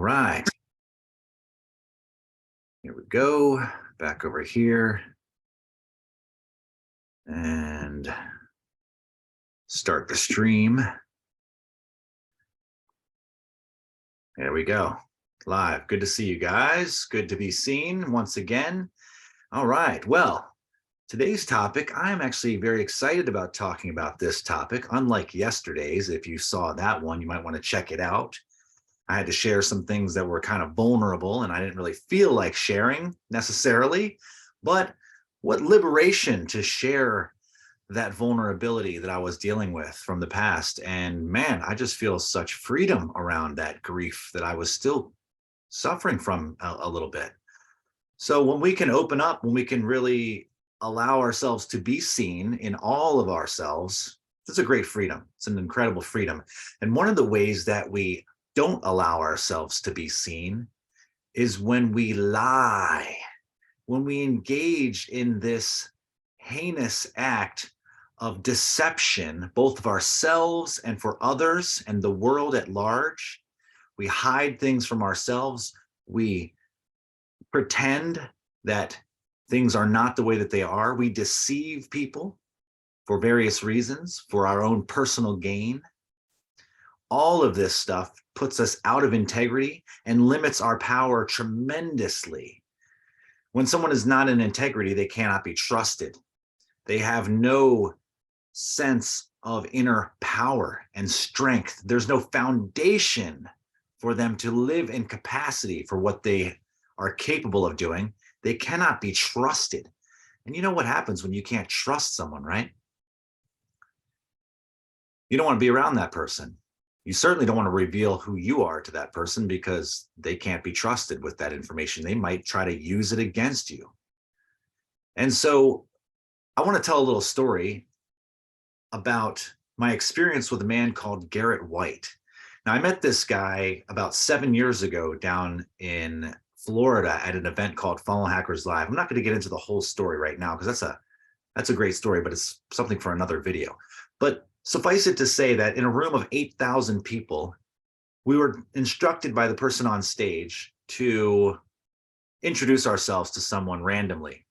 right, here we go. Back over here and start the stream. There we go. Live. Good to see you guys. Good to be seen once again. All right. Well, today's topic, I'm actually very excited about talking about this topic. Unlike yesterday's, if you saw that one, you might want to check it out. I had to share some things that were kind of vulnerable and I didn't really feel like sharing necessarily, but what liberation to share that vulnerability that I was dealing with from the past. And man, I just feel such freedom around that grief that I was still suffering from a little bit. So when we can open up, when we can really allow ourselves to be seen in all of ourselves, it's a great freedom. It's an incredible freedom. And one of the ways that we don't allow ourselves to be seen is when we lie, when we engage in this heinous act of deception, both of ourselves and for others and the world at large. We hide things from ourselves. We pretend that things are not the way that they are. We deceive people for various reasons, for our own personal gain. All of this stuff puts us out of integrity and limits our power tremendously. When someone is not in integrity, they cannot be trusted. They have no sense of inner power and strength. There's no foundation for them to live in capacity for what they are capable of doing. They cannot be trusted. And you know what happens when you can't trust someone, right? You don't want to be around that person. You certainly don't want to reveal who you are to that person because they can't be trusted with that information. They might try to use it against you. And so I want to tell a little story about my experience with a man called Garrett White. Now, I met this guy about 7 years ago down in Florida at an event called Funnel Hackers Live. I'm not going to get into the whole story right now because that's a great story, but it's something for another video. But suffice it to say that in a room of 8,000 people, we were instructed by the person on stage to introduce ourselves to someone randomly.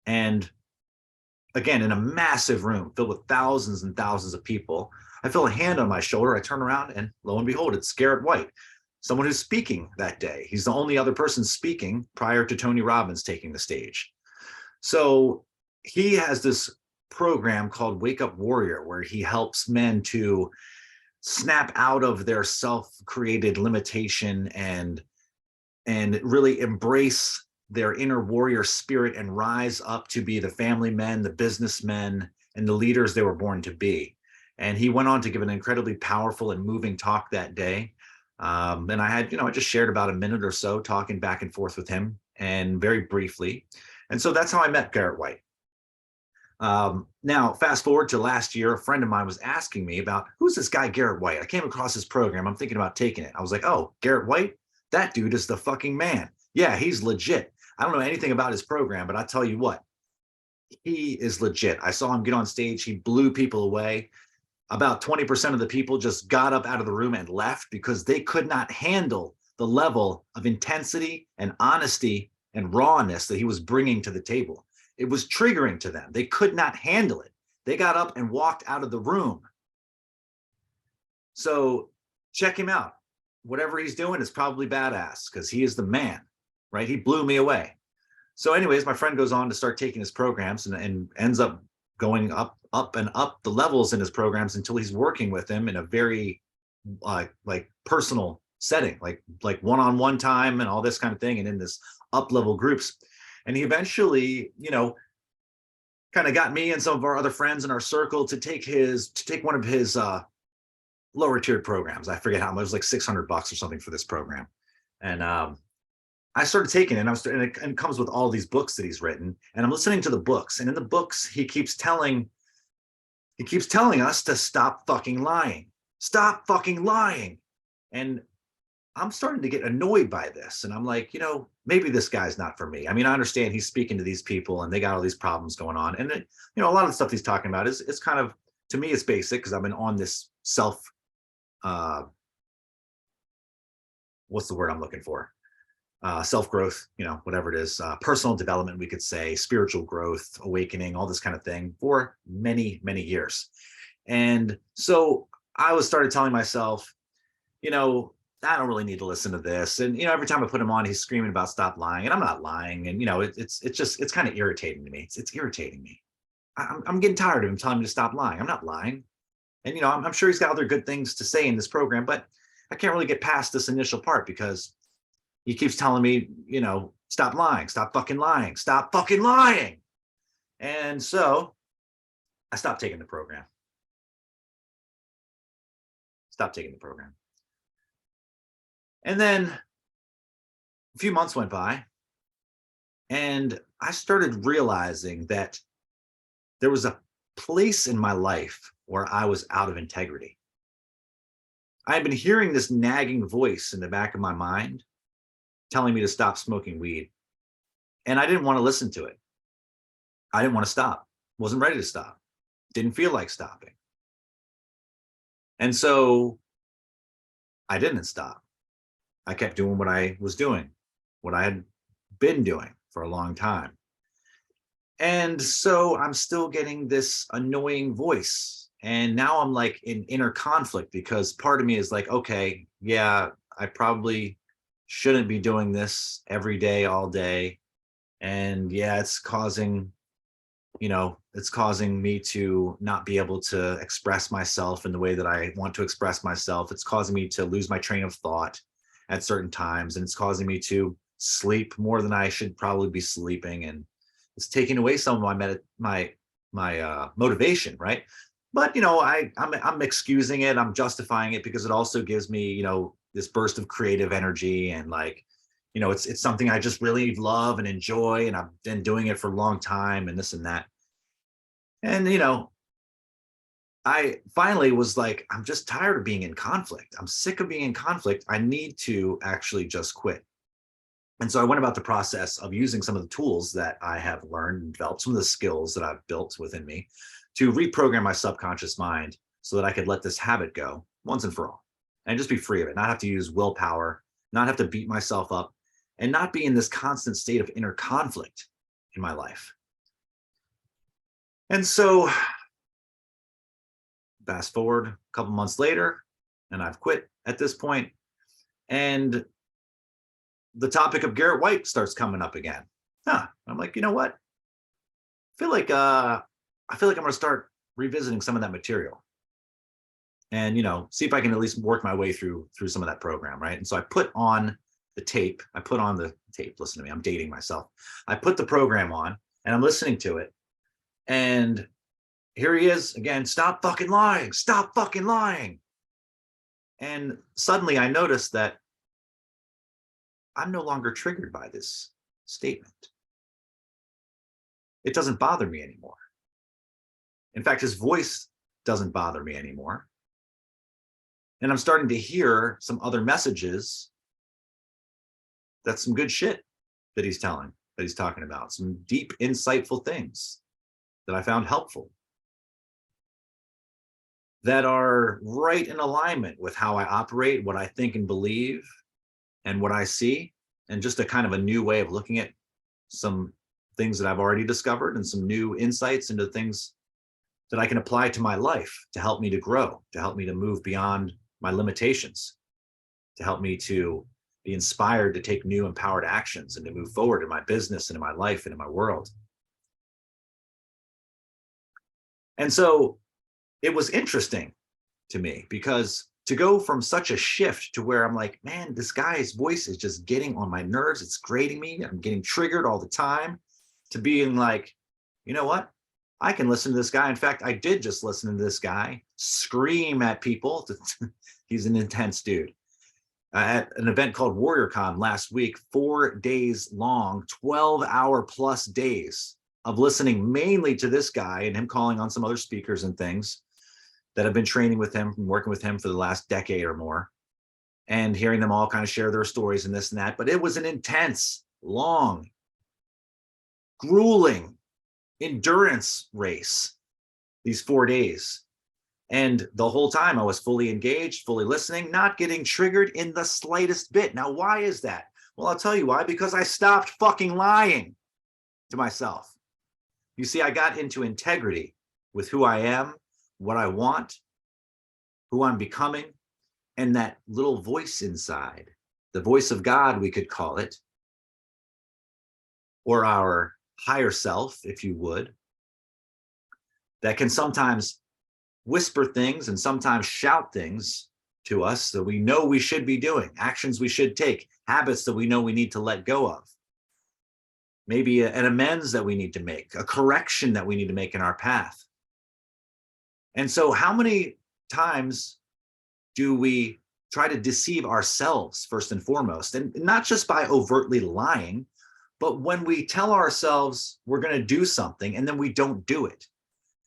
And again, in a massive room filled with thousands and thousands of people, I feel a hand on my shoulder. I turn around and lo and behold, it's Garrett White, someone who's speaking that day. He's the only other person speaking prior to Tony Robbins taking the stage. So he has this program called Wake Up Warrior, where he helps men to snap out of their self-created limitation and really embrace their inner warrior spirit and rise up to be the family men, the businessmen, and the leaders they were born to be. And he went on to give an incredibly powerful and moving talk that day. And I had, I just shared about a minute or so talking back and forth with him and very briefly. And so that's how I met Garrett White. Now, fast forward to last year, a friend of mine was asking me about who's this guy, Garrett White? I came across his program. I'm thinking about taking it. I was like, oh, Garrett White? That dude is the fucking man. Yeah, he's legit. I don't know anything about his program, but I tell you what, he is legit. I saw him get on stage. He blew people away. About 20% of the people just got up out of the room and left because they could not handle the level of intensity and honesty and rawness that he was bringing to the table. It was triggering to them. They could not handle it. They got up and walked out of the room. So check him out. Whatever he's doing is probably badass because he is the man, right? He blew me away. So anyways, my friend goes on to start taking his programs and ends up going up and up the levels in his programs until he's working with him in a very like personal setting, like one-on-one time and all this kind of thing, and in this up-level groups. And he eventually, kind of got me and some of our other friends in our circle to take one of his lower tiered programs. I forget how much, it was like $600 or something for this program. And I started taking it, and it comes with all these books that he's written. And I'm listening to the books, and in the books, he keeps telling us to stop fucking lying. Stop fucking lying. And I'm starting to get annoyed by this. And I'm like, maybe this guy's not for me. I mean, I understand he's speaking to these people and they got all these problems going on. And, a lot of the stuff he's talking about is kind of, to me, it's basic because I've been on this what's the word I'm looking for? Self-growth, whatever it is, personal development, we could say, spiritual growth, awakening, all this kind of thing for many, many years. And so I was started telling myself, I don't really need to listen to this. And, every time I put him on, he's screaming about stop lying. And I'm not lying. And, it's kind of irritating to me. It's irritating me. I'm getting tired of him telling me to stop lying. I'm not lying. And, I'm sure he's got other good things to say in this program, but I can't really get past this initial part because he keeps telling me, stop lying, stop fucking lying, stop fucking lying. And so I stopped taking the program. Stopped taking the program. And then a few months went by, and I started realizing that there was a place in my life where I was out of integrity. I had been hearing this nagging voice in the back of my mind telling me to stop smoking weed, and I didn't want to listen to it. I didn't want to stop. Wasn't ready to stop. Didn't feel like stopping. And so I didn't stop. I kept doing what I was doing, what I had been doing for a long time. And so I'm still getting this annoying voice. And now I'm like in inner conflict because part of me is like, okay, yeah, I probably shouldn't be doing this every day, all day. And yeah, it's causing me to not be able to express myself in the way that I want to express myself. It's causing me to lose my train of thought at certain times, and it's causing me to sleep more than I should probably be sleeping, and it's taking away some of my motivation, right? But I'm excusing it, I'm justifying it because it also gives me this burst of creative energy, and it's something I just really love and enjoy, and I've been doing it for a long time, and this and that. And I finally was like, I'm just tired of being in conflict. I'm sick of being in conflict. I need to actually just quit. And so I went about the process of using some of the tools that I have learned and developed, some of the skills that I've built within me to reprogram my subconscious mind so that I could let this habit go once and for all and just be free of it, not have to use willpower, not have to beat myself up, and not be in this constant state of inner conflict in my life. And so fast forward a couple months later, and I've quit at this point, and the topic of Garrett White starts coming up again. I'm like, you know what? I feel like I'm going to start revisiting some of that material, and see if I can at least work my way through some of that program, right? And so I put on the tape. Listen to me, I'm dating myself. I put the program on, and I'm listening to it, and here he is again, stop fucking lying, stop fucking lying. And suddenly I noticed that I'm no longer triggered by this statement. It doesn't bother me anymore. In fact, his voice doesn't bother me anymore. And I'm starting to hear some other messages. That's some good shit that he's talking about, some deep, insightful things that I found helpful, that are right in alignment with how I operate, what I think and believe, and what I see, and just a kind of a new way of looking at some things that I've already discovered and some new insights into things that I can apply to my life to help me to grow, to help me to move beyond my limitations, to help me to be inspired to take new empowered actions and to move forward in my business and in my life and in my world. And so it was interesting to me because to go from such a shift to where I'm like, man, this guy's voice is just getting on my nerves. It's grating me. I'm getting triggered all the time, to being like, you know what? I can listen to this guy. In fact, I did just listen to this guy scream at people. He's an intense dude. At an event called WarriorCon last week, 4 days long, 12-hour plus days of listening mainly to this guy and him calling on some other speakers and things that have been training with him and working with him for the last decade or more, and hearing them all kind of share their stories and this and that. But it was an intense, long, grueling endurance race, these 4 days. And the whole time I was fully engaged, fully listening, not getting triggered in the slightest bit. Now, why is that? Well, I'll tell you why, because I stopped fucking lying to myself. You see, I got into integrity with who I am, what I want, who I'm becoming, and that little voice inside, the voice of God, we could call it, or our higher self, if you would, that can sometimes whisper things and sometimes shout things to us that we know we should be doing, actions we should take, habits that we know we need to let go of, maybe an amends that we need to make, a correction that we need to make in our path. And so how many times do we try to deceive ourselves first and foremost, and not just by overtly lying, but when we tell ourselves we're going to do something and then we don't do it?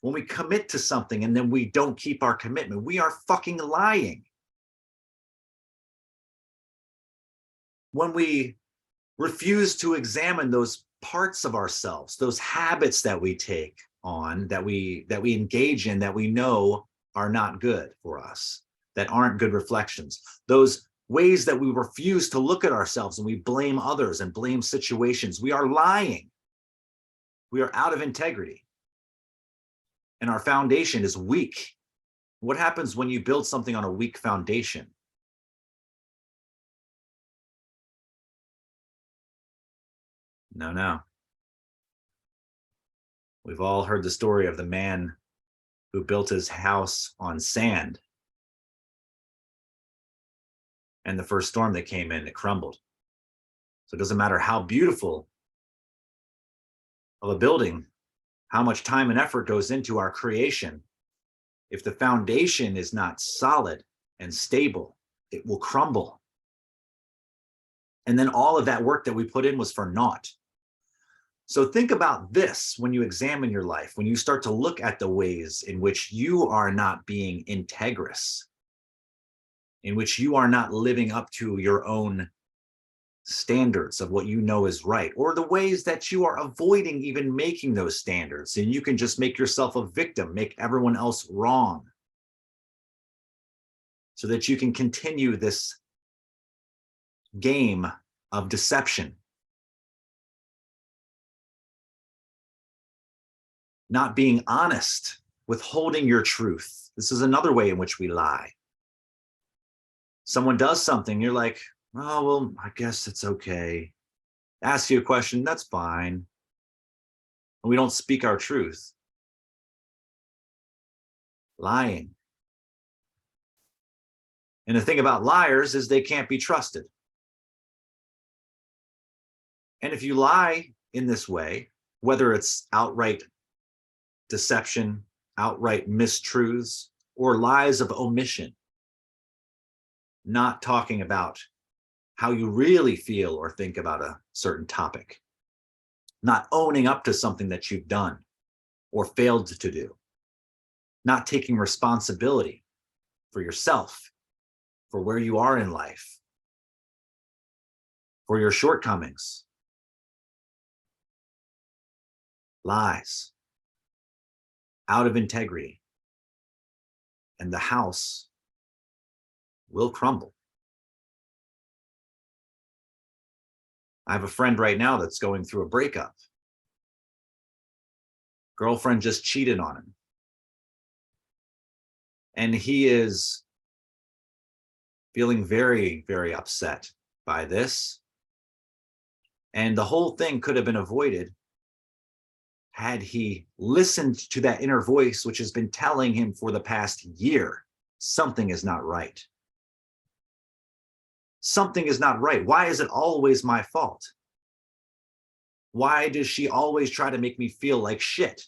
When we commit to something and then we don't keep our commitment, we are fucking lying. When we refuse to examine those parts of ourselves, those habits that we take on, that we engage in, that we know are not good for us, that aren't good reflections, those ways that we refuse to look at ourselves and we blame others and blame situations, we are lying. We are out of integrity. And our foundation is weak. What happens when you build something on a weak foundation? No. We've all heard the story of the man who built his house on sand. And the first storm that came in, it crumbled. So it doesn't matter how beautiful of a building, how much time and effort goes into our creation, if the foundation is not solid and stable, it will crumble. And then all of that work that we put in was for naught. So think about this when you examine your life, when you start to look at the ways in which you are not being integrous, in which you are not living up to your own standards of what you know is right, or the ways that you are avoiding even making those standards, and you can just make yourself a victim, make everyone else wrong, so that you can continue this game of deception. Not being honest, withholding your truth. This is another way in which we lie. Someone does something, you're like, oh, well, I guess it's okay. Ask you a question, that's fine. And we don't speak our truth. Lying. And the thing about liars is they can't be trusted. And if you lie in this way, whether it's outright deception, outright mistruths, or lies of omission, not talking about how you really feel or think about a certain topic, not owning up to something that you've done or failed to do, not taking responsibility for yourself, for where you are in life, for your shortcomings. Lies, out of integrity, and the house will crumble. I have a friend right now that's going through a breakup. Girlfriend just cheated on him. And he is feeling very, very upset by this. And the whole thing could have been avoided had he listened to that inner voice, which has been telling him for the past year, something is not right. Something is not right. Why is it always my fault? Why does she always try to make me feel like shit?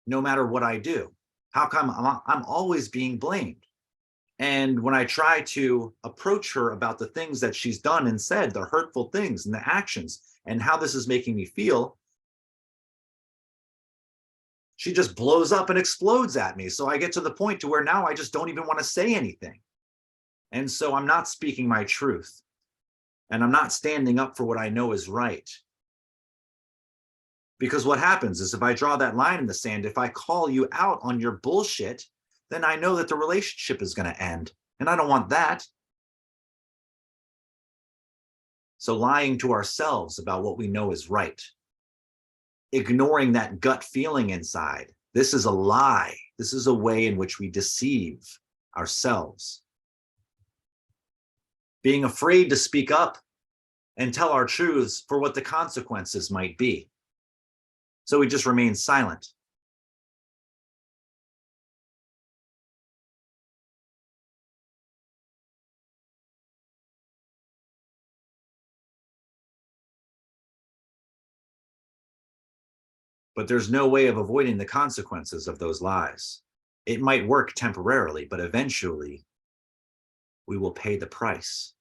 No matter what I do. How come I'm always being blamed? And when I try to approach her about the things that she's done and said, the hurtful things and the actions, and how this is making me feel, she just blows up and explodes at me. So I get to the point to where now I just don't even want to say anything. And so I'm not speaking my truth. And I'm not standing up for what I know is right. Because what happens is if I draw that line in the sand, if I call you out on your bullshit, then I know that the relationship is going to end. And I don't want that. So lying to ourselves about what we know is right, ignoring that gut feeling inside, this is a lie. This is a way in which we deceive ourselves. Being afraid to speak up and tell our truths for what the consequences might be. So we just remain silent. But there's no way of avoiding the consequences of those lies. It might work temporarily, but eventually we will pay the price.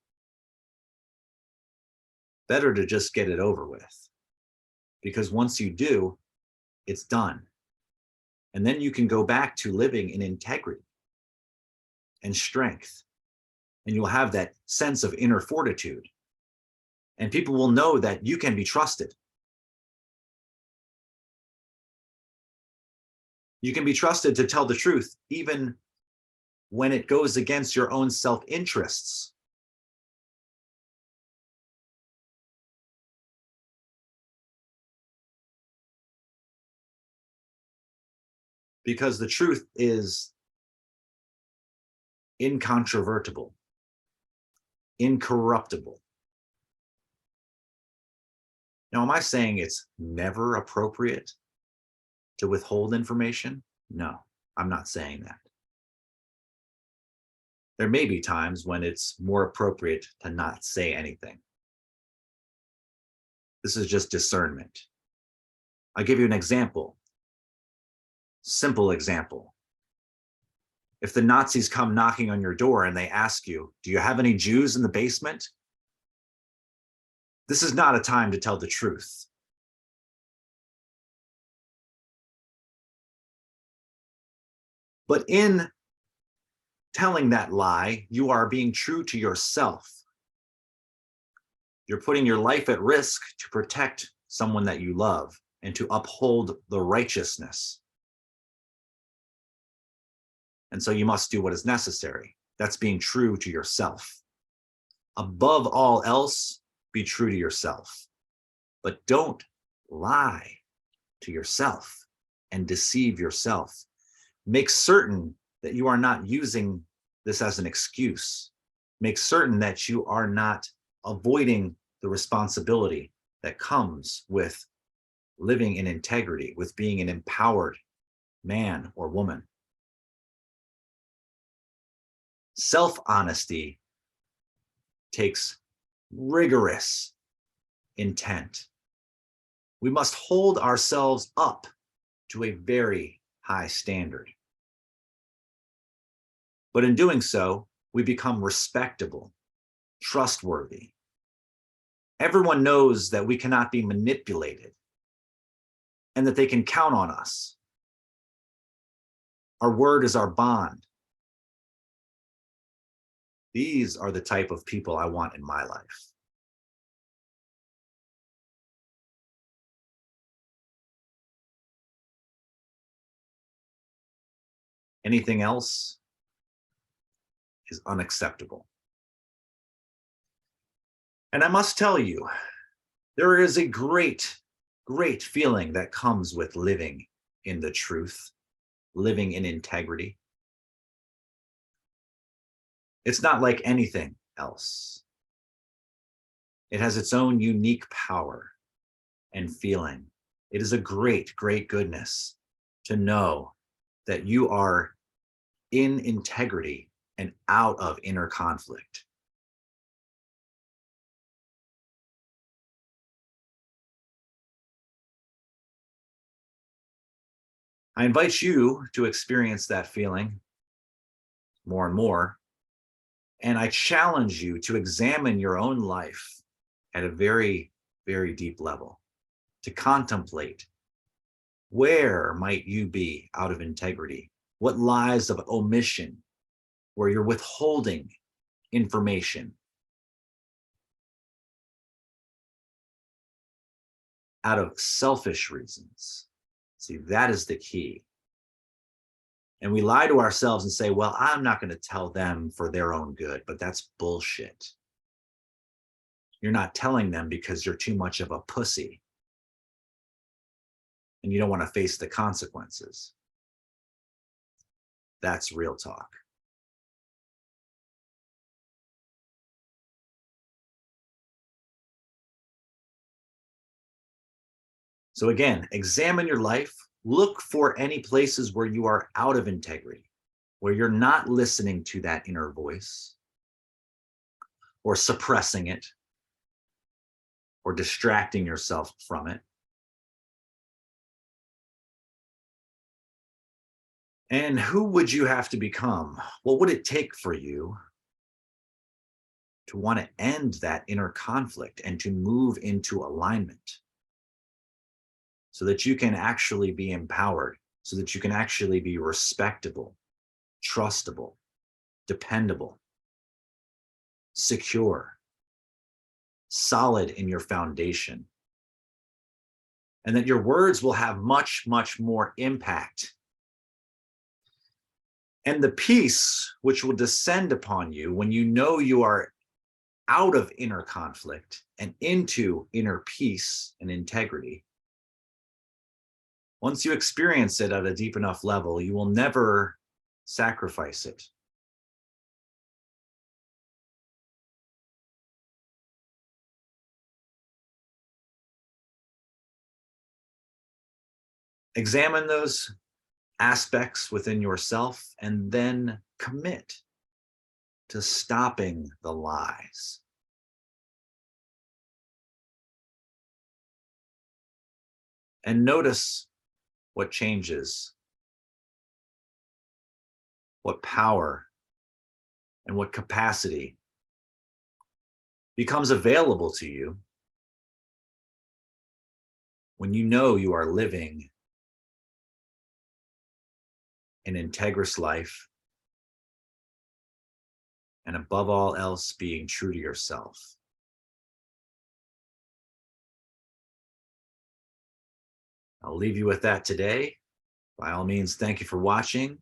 Better to just get it over with. Because once you do, it's done. And then you can go back to living in integrity and strength. And you'll have that sense of inner fortitude. And people will know that you can be trusted. You can be trusted to tell the truth, even when it goes against your own self-interests. Because the truth is incontrovertible, incorruptible. Now, am I saying it's never appropriate to withhold information? No, I'm not saying that. There may be times when it's more appropriate to not say anything. This is just discernment. I'll give you an example. Simple example. If the Nazis come knocking on your door and they ask you, do you have any Jews in the basement? This is not a time to tell the truth. But in telling that lie, you are being true to yourself. You're putting your life at risk to protect someone that you love and to uphold the righteousness. And so you must do what is necessary. That's being true to yourself. Above all else, be true to yourself. But don't lie to yourself and deceive yourself. Make certain that you are not using this as an excuse. Make certain that you are not avoiding the responsibility that comes with living in integrity, with being an empowered man or woman. Self-honesty takes rigorous intent. We must hold ourselves up to a very high standard. But in doing so, we become respectable, trustworthy. Everyone knows that we cannot be manipulated and that they can count on us. Our word is our bond. These are the type of people I want in my life. Anything else is unacceptable. And I must tell you, there is a great, great feeling that comes with living in the truth, living in integrity. It's not like anything else. It has its own unique power and feeling. It is a great, great goodness to know that you are in integrity and out of inner conflict. I invite you to experience that feeling more and more. And I challenge you to examine your own life at a very, very deep level, to contemplate where might you be out of integrity? What lies of omission, where you're withholding information? out of selfish reasons. See, that is the key. And we lie to ourselves and say, well, I'm not going to tell them for their own good, but that's bullshit. You're not telling them because you're too much of a pussy and you don't want to face the consequences. That's real talk. So again, examine your life. Look for any places where you are out of integrity, where you're not listening to that inner voice or suppressing it or distracting yourself from it. And who would you have to become? What would it take for you to want to end that inner conflict and to move into alignment so that you can actually be empowered, so that you can actually be respectable, trustable, dependable, secure, solid in your foundation, and that your words will have much, much more impact. And the peace which will descend upon you when you know you are out of inner conflict and into inner peace and integrity. Once you experience it at a deep enough level, you will never sacrifice it. Examine those aspects within yourself and then commit to stopping the lies. And notice what changes, what power, and what capacity becomes available to you when you know you are living an integrous life, and above all else, being true to yourself. I'll leave you with that today. By all means, thank you for watching.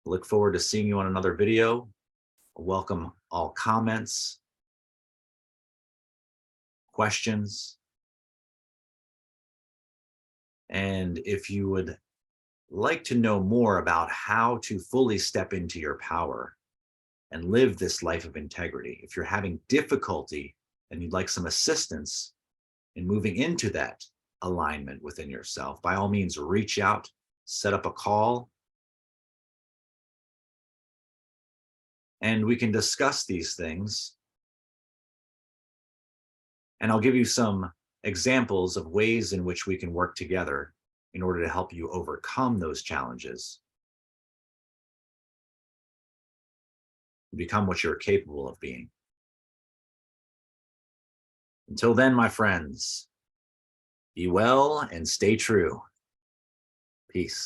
Look forward to seeing you on another video. Welcome all comments, questions. And if you would like to know more about how to fully step into your power and live this life of integrity, if you're having difficulty and you'd like some assistance in moving into that alignment within yourself, by all means, reach out, set up a call, and we can discuss these things. And I'll give you some examples of ways in which we can work together in order to help you overcome those challenges, become what you're capable of being. Until then, my friends, be well and stay true. Peace.